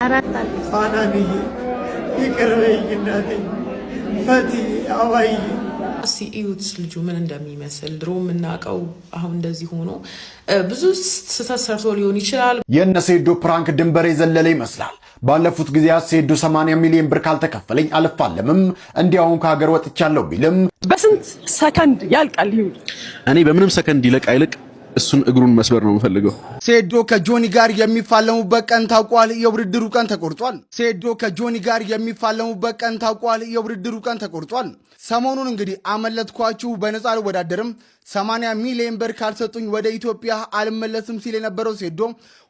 አራት አለ ፋናንዬ ይቅርበኝ እናቴ ፈቲ አዋይ ሲኢዩት ልጁ ምን እንደሚመስል ድሮ የምናውቀው አሁን እንደዚህ ሆኖ ብዙ ስህተት ሰርቶ ሊሆን ይችላል። የነ ሴዶ ፕራንክ ድንበር የዘለለ ይመስላል። ባለፉት ጊዜያት ሴዶ 80 ሚሊዮን ብር ካልተከፈለኝ አልፋለምም እንዲያውም ከሀገር ወጥቻለሁ ቢልም በስንት ሰከንድ ያልቃል። እኔ በምንም ሰከንድ ይለቅ አይልቅ እሱን እግሩን መስበር ነው የምፈልገው። ሴዶ ከጆኒ ጋር የሚፋለሙበት ቀን ታውቋል። የውድድሩ ቀን ተቆርጧል። ሴዶ ከጆኒ ጋር የሚፋለሙበት ቀን ታውቋል። የውድድሩ ቀን ተቆርጧል። ሰሞኑን እንግዲህ አመለጥኳችሁ በነፃ አልወዳደርም 80 ሚሊዮን ብር ካልሰጡኝ ወደ ኢትዮጵያ አልመለስም ሲል የነበረው ሴዶ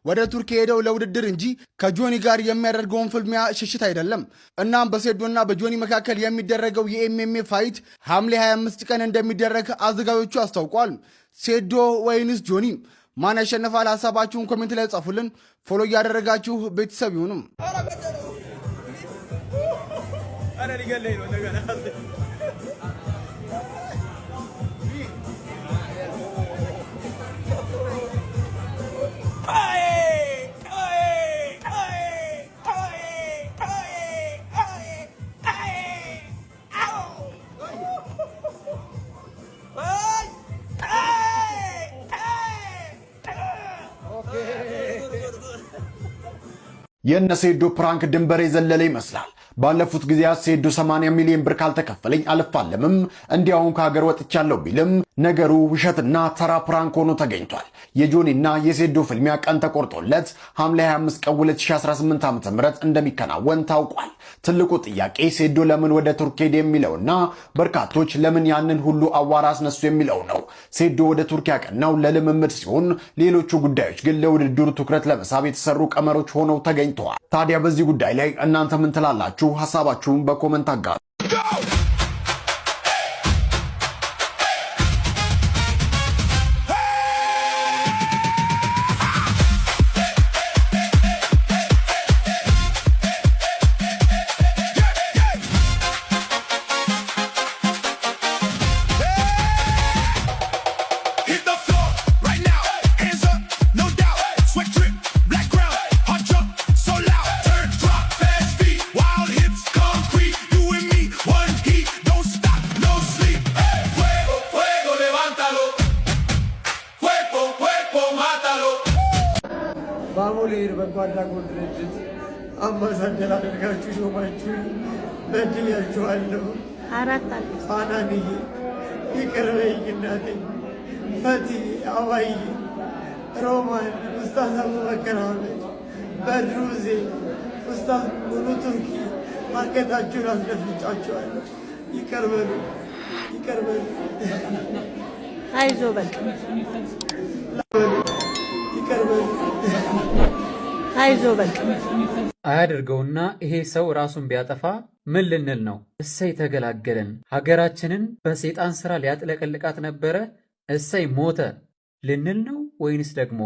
ወደ ቱርክ ሄደው ለውድድር እንጂ ከጆኒ ጋር የሚያደርገውን ፍልሚያ ሽሽት አይደለም። እናም በሴዶና በጆኒ መካከል የሚደረገው የኤምኤምኤ ፋይት ሐምሌ 25 ቀን እንደሚደረግ አዘጋጆቹ አስታውቋል። ሴዶ ወይንስ ጆኒ ማን ያሸንፋል? ሐሳባችሁን ኮሜንት ላይ ጻፉልን። ፎሎ እያደረጋችሁ ቤተሰብ ይሁኑም። የነ ሴዶ ፕራንክ ድንበር የዘለለ ይመስላል። ባለፉት ጊዜያት ሴዶ 80 ሚሊዮን ብር ካልተከፈለኝ አልፋለምም እንዲያውም ከሀገር ወጥቻለሁ ቢልም ነገሩ ውሸትና ተራ ፕራንክ ሆኖ ተገኝቷል። የጆኒና የሴዶ ፍልሚያ ቀን ተቆርጦለት ሐምሌ 25 ቀን 2018 ዓ.ም እንደሚከናወን ታውቋል። ትልቁ ጥያቄ ሴዶ ለምን ወደ ቱርክ ሄደ የሚለውና በርካቶች ለምን ያንን ሁሉ አዋራ አስነሱ የሚለው ነው። ሴዶ ወደ ቱርክ ያቀናው ለልምምድ ሲሆን ሌሎቹ ጉዳዮች ግን ለውድድሩ ትኩረት ለመሳብ የተሰሩ ቀመሮች ሆነው ተገኝተዋል። ታዲያ በዚህ ጉዳይ ላይ እናንተ ምን ትላላችሁ? ሐሳባችሁን በኮመንት አጋሩ። ባሞሌር በጓዳጎል ድርጅት አምባሳደር አድርጋችሁ ሾማችሁ በድያችኋለሁ። አራት አለ ፋናንዬ ይቅርበኝ እናቴ ፈቲ አዋይ ሮማን ኡስታዝ አቡበከር አህመድ በድሩዜ ኡስታዝ ሙሉ ቱርኪ ማንገታችሁን አስደፍጫችኋለሁ። ይቅርበሉ ይቅርበሉ። አይዞ በቃ አይዞ በቃ አያድርገውና ይሄ ሰው ራሱን ቢያጠፋ ምን ልንል ነው? እሰይ ተገላገለን። ሀገራችንን በሰይጣን ስራ ሊያጥለቀልቃት ነበረ፣ እሰይ ሞተ ልንል ነው? ወይንስ ደግሞ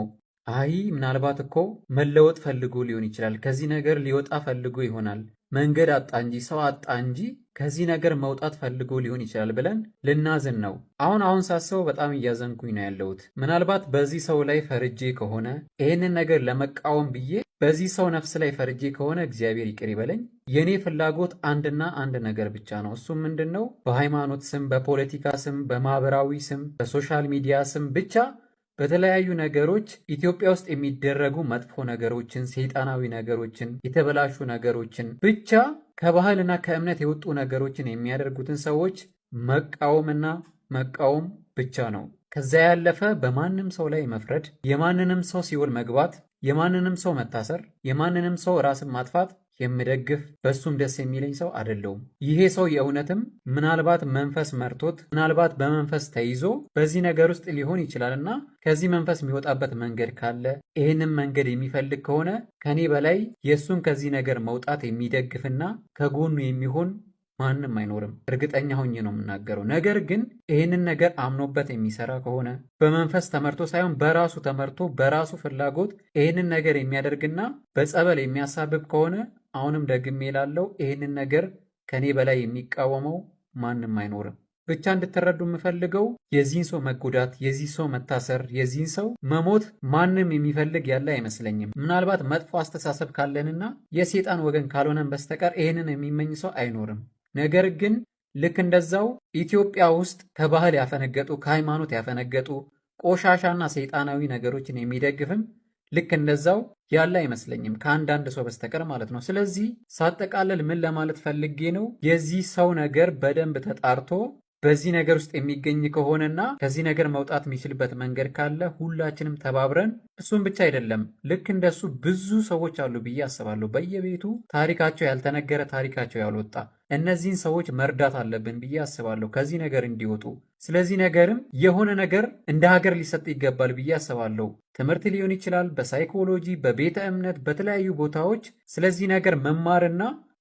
አይ ምናልባት እኮ መለወጥ ፈልጎ ሊሆን ይችላል፣ ከዚህ ነገር ሊወጣ ፈልጎ ይሆናል፣ መንገድ አጣ እንጂ ሰው አጣ እንጂ ከዚህ ነገር መውጣት ፈልጎ ሊሆን ይችላል ብለን ልናዝን ነው? አሁን ሳስበው በጣም እያዘንኩኝ ነው ያለሁት። ምናልባት በዚህ ሰው ላይ ፈርጄ ከሆነ ይህንን ነገር ለመቃወም ብዬ በዚህ ሰው ነፍስ ላይ ፈርጄ ከሆነ እግዚአብሔር ይቅር ይበለኝ። የኔ ፍላጎት አንድና አንድ ነገር ብቻ ነው። እሱም ምንድን ነው? በሃይማኖት ስም፣ በፖለቲካ ስም፣ በማህበራዊ ስም፣ በሶሻል ሚዲያ ስም ብቻ በተለያዩ ነገሮች ኢትዮጵያ ውስጥ የሚደረጉ መጥፎ ነገሮችን፣ ሰይጣናዊ ነገሮችን፣ የተበላሹ ነገሮችን ብቻ ከባህልና ከእምነት የወጡ ነገሮችን የሚያደርጉትን ሰዎች መቃወምና መቃወም ብቻ ነው። ከዛ ያለፈ በማንም ሰው ላይ መፍረድ፣ የማንንም ሰው ሲኦል መግባት፣ የማንንም ሰው መታሰር፣ የማንንም ሰው ራስን ማጥፋት የምደግፍ በሱም ደስ የሚለኝ ሰው አይደለሁም። ይሄ ሰው የእውነትም ምናልባት መንፈስ መርቶት ምናልባት በመንፈስ ተይዞ በዚህ ነገር ውስጥ ሊሆን ይችላልና ከዚህ መንፈስ የሚወጣበት መንገድ ካለ ይህንን መንገድ የሚፈልግ ከሆነ ከኔ በላይ የእሱን ከዚህ ነገር መውጣት የሚደግፍና ከጎኑ የሚሆን ማንም አይኖርም። እርግጠኛ ሆኜ ነው የምናገረው። ነገር ግን ይህንን ነገር አምኖበት የሚሰራ ከሆነ በመንፈስ ተመርቶ ሳይሆን በራሱ ተመርቶ በራሱ ፍላጎት ይህንን ነገር የሚያደርግና በጸበል የሚያሳብብ ከሆነ አሁንም ደግሜ እላለሁ፣ ይህንን ነገር ከኔ በላይ የሚቃወመው ማንም አይኖርም። ብቻ እንድትረዱ የምፈልገው የዚህን ሰው መጎዳት፣ የዚህ ሰው መታሰር፣ የዚህን ሰው መሞት ማንም የሚፈልግ ያለ አይመስለኝም። ምናልባት መጥፎ አስተሳሰብ ካለንና የሰይጣን ወገን ካልሆነን በስተቀር ይሄንን የሚመኝ ሰው አይኖርም። ነገር ግን ልክ እንደዛው ኢትዮጵያ ውስጥ ከባህል ያፈነገጡ ከሃይማኖት ያፈነገጡ ቆሻሻና ሰይጣናዊ ነገሮችን የሚደግፍም ልክ እንደዛው ያለ አይመስለኝም ከአንዳንድ ሰው በስተቀር ማለት ነው። ስለዚህ ሳጠቃለል ምን ለማለት ፈልጌ ነው፣ የዚህ ሰው ነገር በደንብ ተጣርቶ በዚህ ነገር ውስጥ የሚገኝ ከሆነና ከዚህ ነገር መውጣት የሚችልበት መንገድ ካለ ሁላችንም ተባብረን፣ እሱም ብቻ አይደለም ልክ እንደሱ ብዙ ሰዎች አሉ ብዬ አስባለሁ፣ በየቤቱ ታሪካቸው ያልተነገረ ታሪካቸው ያልወጣ፣ እነዚህን ሰዎች መርዳት አለብን ብዬ አስባለሁ ከዚህ ነገር እንዲወጡ። ስለዚህ ነገርም የሆነ ነገር እንደ ሀገር ሊሰጥ ይገባል ብዬ አስባለሁ። ትምህርት ሊሆን ይችላል፣ በሳይኮሎጂ፣ በቤተ እምነት፣ በተለያዩ ቦታዎች ስለዚህ ነገር መማርና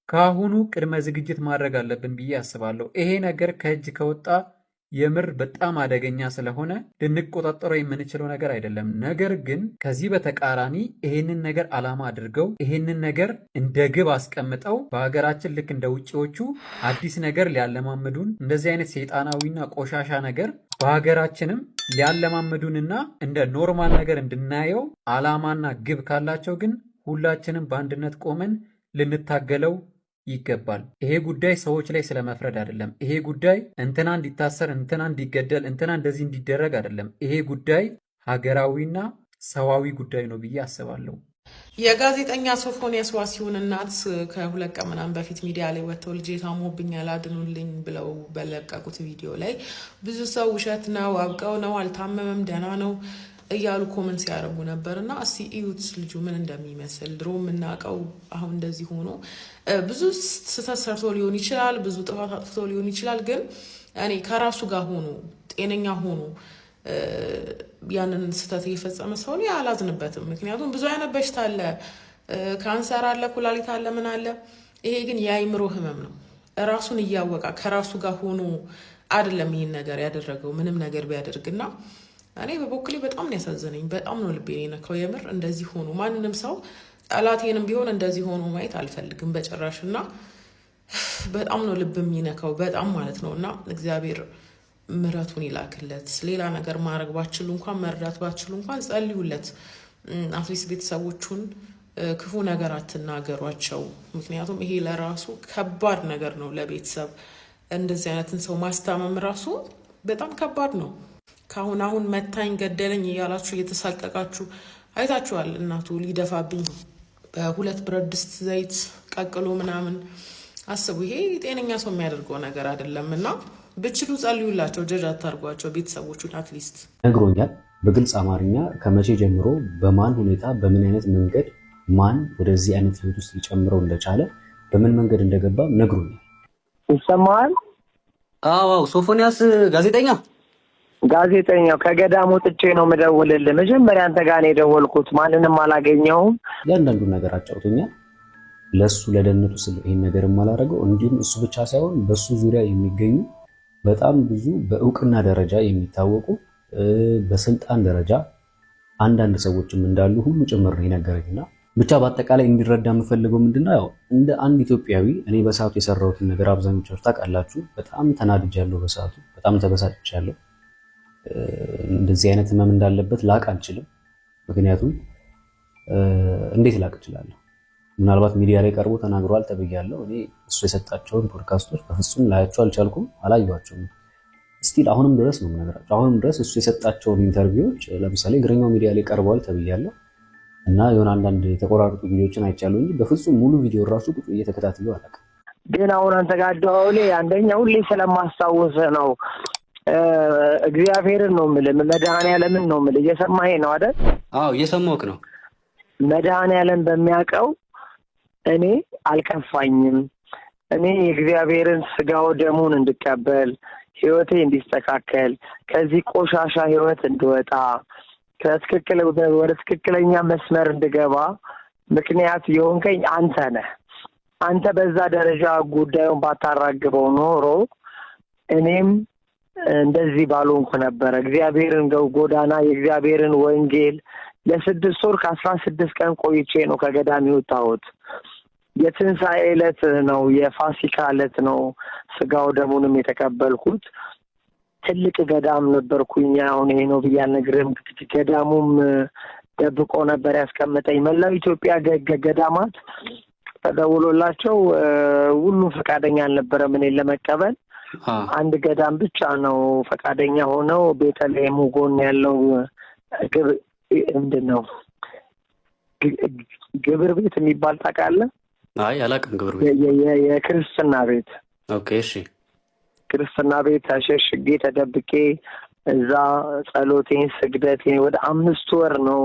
ከአሁኑ ቅድመ ዝግጅት ማድረግ አለብን ብዬ አስባለሁ። ይሄ ነገር ከእጅ ከወጣ የምር በጣም አደገኛ ስለሆነ ልንቆጣጠረው የምንችለው ነገር አይደለም። ነገር ግን ከዚህ በተቃራኒ ይሄንን ነገር ዓላማ አድርገው ይሄንን ነገር እንደ ግብ አስቀምጠው በሀገራችን ልክ እንደ ውጭዎቹ አዲስ ነገር ሊያለማምዱን እንደዚህ አይነት ሰይጣናዊና ቆሻሻ ነገር በሀገራችንም ሊያለማምዱንና እንደ ኖርማል ነገር እንድናየው ዓላማና ግብ ካላቸው ግን ሁላችንም በአንድነት ቆመን ልንታገለው ይገባል። ይሄ ጉዳይ ሰዎች ላይ ስለመፍረድ አይደለም። ይሄ ጉዳይ እንትና እንዲታሰር፣ እንትና እንዲገደል፣ እንትና እንደዚህ እንዲደረግ አይደለም። ይሄ ጉዳይ ሀገራዊና ሰዋዊ ጉዳይ ነው ብዬ አስባለሁ። የጋዜጠኛ ሶፎንያስ ዋሲሁን እናት ከ2 ቀን ምናምን በፊት ሚዲያ ላይ ወጥተው ልጄ ታሞብኛል አድኑልኝ ብለው በለቀቁት ቪዲዮ ላይ ብዙ ሰው ውሸት ነው፣ አውቀው ነው፣ አልታመመም፣ ደህና ነው እያሉ ኮመንት ሲያደርጉ ነበር። እና እስቲ እዩት ልጁ ምን እንደሚመስል። ድሮ የምናውቀው አሁን እንደዚህ ሆኖ ብዙ ስህተት ሰርቶ ሊሆን ይችላል፣ ብዙ ጥፋት አጥፍቶ ሊሆን ይችላል። ግን እኔ ከራሱ ጋር ሆኖ ጤነኛ ሆኖ ያንን ስህተት እየፈጸመ ሰው ላይ አላዝንበትም። ምክንያቱም ብዙ አይነት በሽታ አለ፣ ካንሰር አለ፣ ኩላሊት አለ፣ ምን አለ። ይሄ ግን የአይምሮ ህመም ነው። ራሱን እያወቃ ከራሱ ጋር ሆኖ አይደለም ይህን ነገር ያደረገው ምንም ነገር ቢያደርግና እኔ በበኩሌ በጣም ነው ያሳዘነኝ። በጣም ነው ልቤን የነካው። የምር እንደዚህ ሆኖ ማንንም ሰው ጠላቴንም ቢሆን እንደዚህ ሆኖ ማየት አልፈልግም በጭራሽ። እና በጣም ነው ልብ የሚነካው በጣም ማለት ነው። እና እግዚአብሔር ምሕረቱን ይላክለት። ሌላ ነገር ማድረግ ባችሉ እንኳን መርዳት ባችሉ እንኳን ጸልዩለት። አትሊስት ቤተሰቦቹን ክፉ ነገር አትናገሯቸው። ምክንያቱም ይሄ ለራሱ ከባድ ነገር ነው ለቤተሰብ። እንደዚህ አይነትን ሰው ማስታመም ራሱ በጣም ከባድ ነው። አሁን መታኝ ገደለኝ እያላችሁ እየተሳቀቃችሁ አይታችኋል። እናቱ ሊደፋብኝ በ2 ብረት ድስት ዘይት ቀቅሎ ምናምን አስቡ። ይሄ ጤነኛ ሰው የሚያደርገው ነገር አይደለም። እና ብችሉ ጸልዩላቸው፣ ጀጅ አታርጓቸው ቤተሰቦቹን። አትሊስት ነግሮኛል በግልጽ አማርኛ ከመቼ ጀምሮ በማን ሁኔታ በምን አይነት መንገድ ማን ወደዚህ አይነት ህይወት ውስጥ ሊጨምረው እንደቻለ በምን መንገድ እንደገባ ነግሮኛል። ይሰማል? አዎ ሶፎንያስ ጋዜጠኛው ከገዳም ወጥቼ ነው የምደውልልህ። መጀመሪያ አንተ ጋር ነው የደወልኩት፣ ማንንም አላገኘሁም። ያንዳንዱ ነገር አጫውቶኛል። ለሱ ለደህንነቱ ስለ ይሄን ነገር ማላረገው እንዲሁም እሱ ብቻ ሳይሆን በሱ ዙሪያ የሚገኙ በጣም ብዙ በእውቅና ደረጃ የሚታወቁ በስልጣን ደረጃ አንዳንድ ሰዎችም እንዳሉ ሁሉ ጭምር ነው የነገረኝና ብቻ በአጠቃላይ እንዲረዳ የምፈልገው ምንድነው ያው እንደ አንድ ኢትዮጵያዊ እኔ በሰዓቱ የሰራሁትን ነገር አብዛኞቻችሁ ታውቃላችሁ። በጣም ተናድጃለሁ፣ በሰዓቱ በጣም ተበሳጭቻለሁ። እንደዚህ አይነት ህመም እንዳለበት ላቅ አልችልም። ምክንያቱም እንዴት ላቅ እችላለሁ? ምናልባት ሚዲያ ላይ ቀርቦ ተናግሯል ተብያለሁ። እኔ እሱ የሰጣቸውን ፖድካስቶች በፍጹም ላያቸው አልቻልኩም፣ አላየኋቸውም። ስቲል አሁንም ድረስ ነው የምነግራቸው። አሁንም ድረስ እሱ የሰጣቸውን ኢንተርቪዎች ለምሳሌ እግረኛው ሚዲያ ላይ ቀርቧል ተብያለሁ እና የሆነ አንዳንድ የተቆራረጡ ቪዲዮዎችን አይቻለሁ እንጂ በፍጹም ሙሉ ቪዲዮ ራሱ ቁጭ እየተከታተሉ አላውቅም። ግን አሁን አንተ ጋር ደውሌ አንደኛ ሁሌ ስለማስታውስ ነው እግዚአብሔርን ነው የምልህ፣ መድኃኔዓለምን ነው የምልህ። እየሰማኸኝ ነው አይደል? አዎ እየሰማሁህ ነው። መድኃኔዓለም በሚያውቀው እኔ አልከፋኝም። እኔ የእግዚአብሔርን ስጋው ደሙን እንድቀበል ህይወቴ እንዲስተካከል ከዚህ ቆሻሻ ህይወት እንድወጣ ወደ ትክክለኛ መስመር እንድገባ ምክንያት የሆንከኝ አንተ ነህ። አንተ በዛ ደረጃ ጉዳዩን ባታራግበው ኖሮ እኔም እንደዚህ ባልሆንኩ ነበር። እግዚአብሔርን ጎዳና የእግዚአብሔርን ወንጌል ለ6 ወር ከ16 ቀን ቆይቼ ነው ከገዳም የወጣሁት። የትንሣኤ ዕለት ነው፣ የፋሲካ ዕለት ነው ስጋው ደሙንም የተቀበልኩት። ትልቅ ገዳም ነበርኩኝ። አሁን ይሄ ነው ብዬ አልነግርህም። ገዳሙም ደብቆ ነበር ያስቀመጠኝ። መላው ኢትዮጵያ ገዳማት ተደውሎላቸው ሁሉም ፈቃደኛ አልነበረም እኔን ለመቀበል። አንድ ገዳም ብቻ ነው ፈቃደኛ ሆነው፣ ቤተልሔም ጎን ያለው ምንድን ነው ግብር ቤት የሚባል ታውቃለህ? አይ አላውቅም። ግብር ቤት የክርስትና ቤት። ኦኬ እሺ። ክርስትና ቤት ተሸሽጌ ተደብቄ እዛ ጸሎቴን ስግደቴን ወደ 5 ወር ነው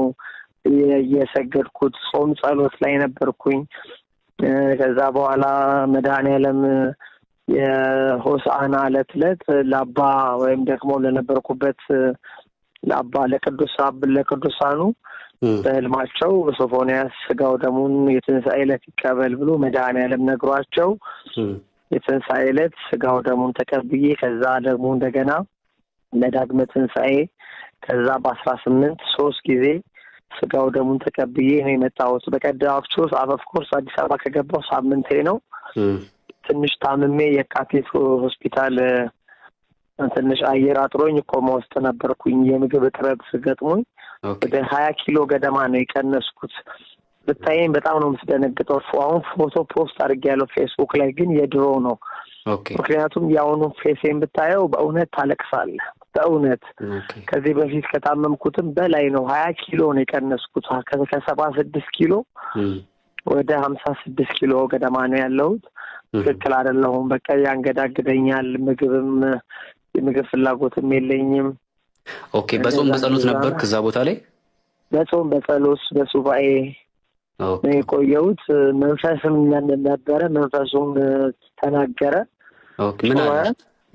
የሰገድኩት። ጾም ጸሎት ላይ ነበርኩኝ። ከዛ በኋላ መድኃኔዓለም የሆሳዕና ዕለት ለአባ ወይም ደግሞ ለነበርኩበት ለአባ ለቅዱሳኑ በህልማቸው ሶፎንያስ ስጋው ደሙን የትንሣኤ ዕለት ይቀበል ብሎ መድኃኔዓለም ነግሯቸው የትንሣኤ ዕለት ስጋው ደሙን ተቀብዬ ከዛ ደግሞ እንደገና ለዳግመ ትንሣኤ ከዛ በ18 3 ጊዜ ስጋው ደሙን ተቀብዬ ነው የመጣሁት። በቀደም ኦፍኮርስ አዲስ አበባ ከገባሁ ሳምንቴ ነው። ትንሽ ታምሜ የካቲት ሆስፒታል ትንሽ አየር አጥሮኝ ኮማ ውስጥ ነበርኩኝ። የምግብ እጥረት ገጥሞኝ ወደ 20 ኪሎ ገደማ ነው የቀነስኩት። ብታየኝ በጣም ነው የምትደነግጠው። አሁን ፎቶ ፖስት አድርጌያለሁ ፌስቡክ ላይ፣ ግን የድሮ ነው። ምክንያቱም የአሁኑ ፌሴን ብታየው በእውነት ታለቅሳለህ። በእውነት ከዚህ በፊት ከታመምኩትም በላይ ነው። 20 ኪሎ ነው የቀነስኩት። ከ76 ኪሎ ወደ 56 ኪሎ ገደማ ነው ያለሁት። ትክክል አይደለሁም። በቃ ያንገዳግደኛል። የምግብ ፍላጎትም የለኝም። ኦኬ። በጾም በጸሎት ነበር ከዛ ቦታ ላይ በጾም በጸሎት በሱባኤ ነው የቆየሁት። መንፈስም ነበረ። መንፈሱም ተናገረ። ኦኬ። ምን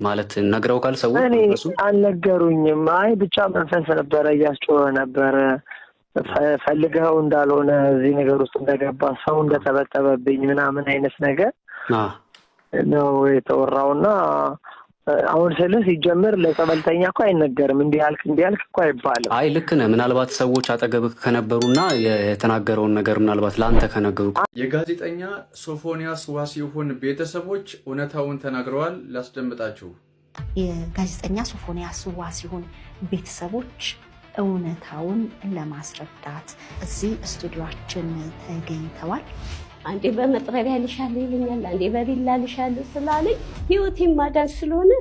ማለት ነግረው ካል ሰው መንፈሱ አልነገሩኝም። አይ ብቻ መንፈስ ነበረ፣ እያስጮኸ ነበረ። ፈልገው እንዳልሆነ እዚህ ነገር ውስጥ እንደገባ ሰው እንደተበጠበብኝ ምናምን አይነት ነገር ነው የተወራውና አሁን ስለ ሲጀምር ለጸበልተኛ እኮ አይነገርም። እንዲህ ያልክ እኮ አይባልም። አይ ልክ ነህ። ምናልባት ሰዎች አጠገብ ከነበሩና የተናገረውን ነገር ምናልባት ለአንተ ከነገሩ የጋዜጠኛ ሶፎንያስ ዋሲሁን ቤተሰቦች እውነታውን ተናግረዋል። ላስደምጣችሁ። የጋዜጠኛ ሶፎንያስ ዋሲሁን ቤተሰቦች እውነታውን ለማስረዳት እዚህ ስቱዲዮአችን ተገኝተዋል። አንዴ በመጥረቢያ ልሻለሁ ይለኛል፣ አንዴ በቢላ ልሻለሁ ስላለኝ ህይወቴን ማዳን ስለሆነ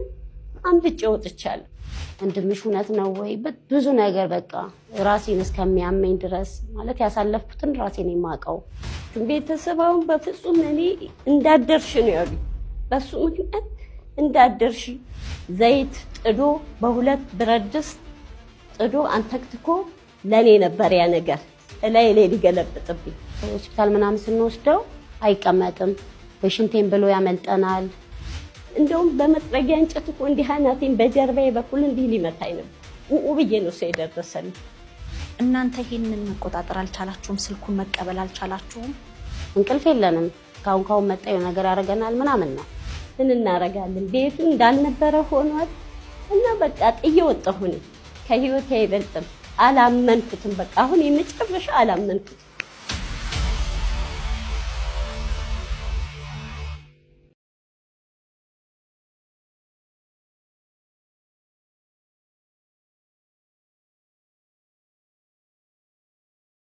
አምልጬ ወጥቻለሁ። ወንድምሽ እውነት ነው ወይ? ብዙ ነገር በቃ ራሴን እስከሚያመኝ ድረስ ማለት ያሳለፍኩትን ራሴን የማውቀው። ቤተሰብ አሁን በፍጹም እኔ እንዳደርሽ ነው ያሉኝ። በሱ ምክንያት እንዳደርሽ ዘይት ጥዶ በ2 ብረት ድስት ጥዶ አንተክትኮ ለኔ ነበር ያ ነገር ላይ ሊገለብጥብኝ። ሆስፒታል ምናምን ስንወስደው አይቀመጥም፣ በሽንቴን ብሎ ያመልጠናል። እንደውም በመጥረጊያ እንጨት እኮ እንዲህ አናቴን በጀርባዬ በኩል እንዲህ ሊመታኝ ነበር። ብዬ ነው ሰው የደረሰልኝ። እናንተ ይሄንን መቆጣጠር አልቻላችሁም? ስልኩን መቀበል አልቻላችሁም? እንቅልፍ የለንም። ካሁን መጣዩ ነገር ያደርገናል ምናምን ነው። ምን እናደርጋለን? ቤቱ እንዳልነበረ ሆኗል እና በቃ ጥዬ ወጣሁ። ከህይወቴ አይበልጥም። አላመንኩትም። በቃ አሁን የመጨረሻ አላመንኩትም።